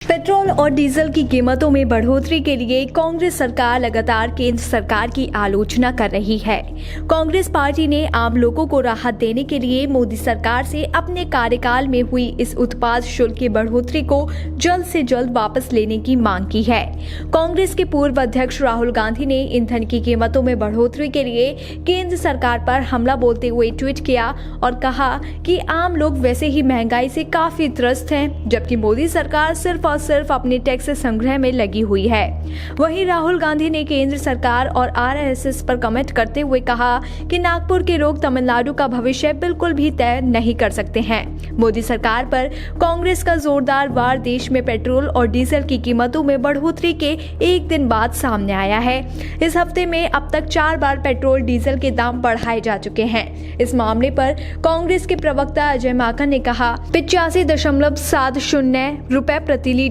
Petrol और diesel की कीमतों में बढ़ोतरी के लिए कांग्रेस सरकार लगातार केंद्र सरकार की आलोचना कर रही है। कांग्रेस पार्टी ने आम लोगों को राहत देने के लिए मोदी सरकार से अपने कार्यकाल में हुई इस उत्पाद शुल्क की बढ़ोतरी को जल्द से जल्द वापस लेने की मांग की है। कांग्रेस के पूर्व अध्यक्ष राहुल गांधी ने ईंधन की कीमतों में बढ़ोतरी के लिए केंद्र सरकार पर हमला बोलते हुए ट्वीट किया और कहा कि आम लोग वैसे ही महंगाई से काफी त्रस्त हैं, जबकि मोदी सरकार सिर्फ और सिर्फ अपने टैक्स संग्रह में लगी हुई है। वहीं राहुल गांधी ने केंद्र सरकार और आरएसएस पर कमेंट करते हुए कहा कि नागपुर के लोग तमिलनाडु का भविष्य बिल्कुल भी तय नहीं कर सकते हैं। मोदी सरकार पर कांग्रेस का जोरदार वार देश में पेट्रोल और डीजल की कीमतों में बढ़ोतरी के एक दिन बाद सामने आया है। इस हफ्ते में अब तक 4 बार पेट्रोल डीजल के दाम बढ़ाए जा चुके हैं। इस मामले पर कांग्रेस के प्रवक्ता अजय माकन ने कहा 85.70 रुपए प्रति लीटर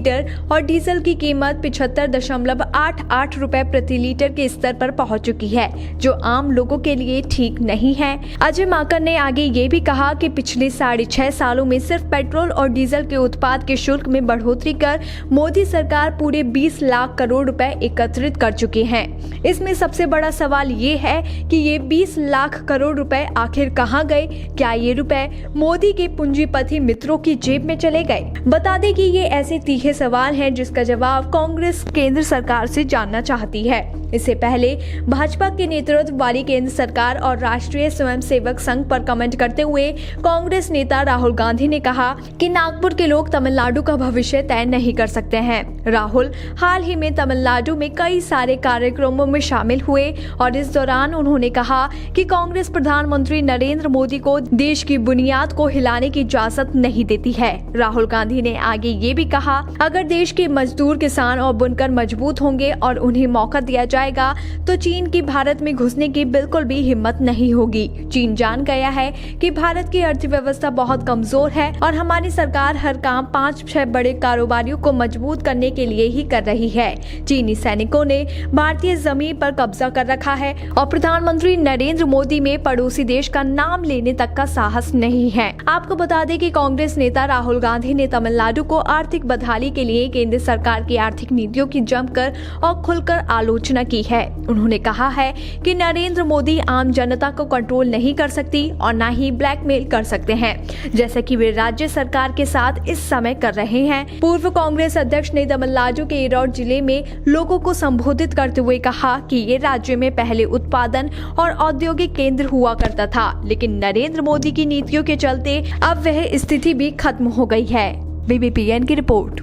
और डीजल की कीमत 75.88 रुपए प्रति लीटर के स्तर पर पहुंच चुकी है, जो आम लोगों के लिए ठीक नहीं है। अजय माकन ने आगे ये भी कहा कि पिछले 6.5 सालों में सिर्फ पेट्रोल और डीजल के उत्पाद के शुल्क में बढ़ोतरी कर मोदी सरकार पूरे 20 लाख करोड़ रुपए एकत्रित कर चुके हैं। इसमें सबसे बड़ा सवाल ये है कि ये 20 लाख करोड़ रुपए आखिर कहां गए? क्या ये रुपए मोदी के पूंजीपति मित्रों की जेब में चले गए? बता दें कि ये ऐसे तीखे सवाल हैं जिसका जवाब कांग्रेस केंद्र सरकार से जानना चाहती है। इससे पहले भाजपा के नेतृत्व वाली केंद्र सरकार और राष्ट्रीय स्वयंसेवक संघ पर कमेंट करते हुए कांग्रेस नेता राहुल गांधी ने कहा कि नागपुर के लोग तमिलनाडु का भविष्य तय नहीं कर सकते हैं। राहुल हाल ही में तमिलनाडु में कई सारे कार्यक्रमों में शामिल हुए और इस दौरान उन्होंने कहा कि कांग्रेस प्रधानमंत्री नरेंद्र मोदी को देश की बुनियाद को हिलाने की इजाजत नहीं देती है। राहुल गांधी ने आगे ये भी कहा, अगर देश के मजदूर, किसान और बुनकर मजबूत होंगे और उन्हें मौका दिया जाएगा तो चीन की भारत में घुसने की बिल्कुल भी हिम्मत नहीं होगी। चीन जान गया है कि भारत की अर्थव्यवस्था बहुत कमजोर है और हमारी सरकार हर काम 5-6 बड़े कारोबारियों को मजबूत करने के लिए ही कर रही है। चीनी सैनिकों ने भारतीय जमीन पर कब्जा कर रखा है और प्रधानमंत्री नरेंद्र मोदी में पड़ोसी देश का नाम लेने तक का साहस नहीं है। आपको बता दें कि कांग्रेस नेता राहुल गांधी ने तमिलनाडु को आर्थिक बदहाली के लिए केंद्र सरकार की आर्थिक नीतियों की जमकर और खुलकर आलोचना की है। उन्होंने कहा है कि नरेंद्र मोदी आम जनता को कंट्रोल नहीं कर सकती और न ही ब्लैकमेल कर सकते हैं, जैसा कि वे राज्य सरकार के साथ इस समय कर रहे हैं। पूर्व कांग्रेस अध्यक्ष ने तमिलनाडु के ईरोड जिले में लोगों को संबोधित करते हुए कहा कि ये राज्य में पहले उत्पादन और औद्योगिक केंद्र हुआ करता था, लेकिन नरेंद्र मोदी की नीतियों के चलते अब वह स्थिति भी खत्म हो गई है। BBPN की रिपोर्ट।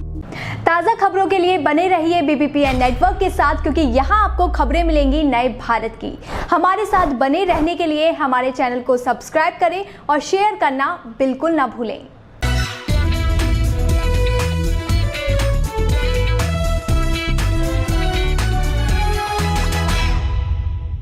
ताज़ा खबरों के लिए बने रहिए BBPN नेटवर्क के साथ, क्योंकि यहाँ आपको खबरें मिलेंगी नए भारत की। हमारे साथ बने रहने के लिए हमारे चैनल को सब्सक्राइब करें और शेयर करना बिल्कुल ना भूलें।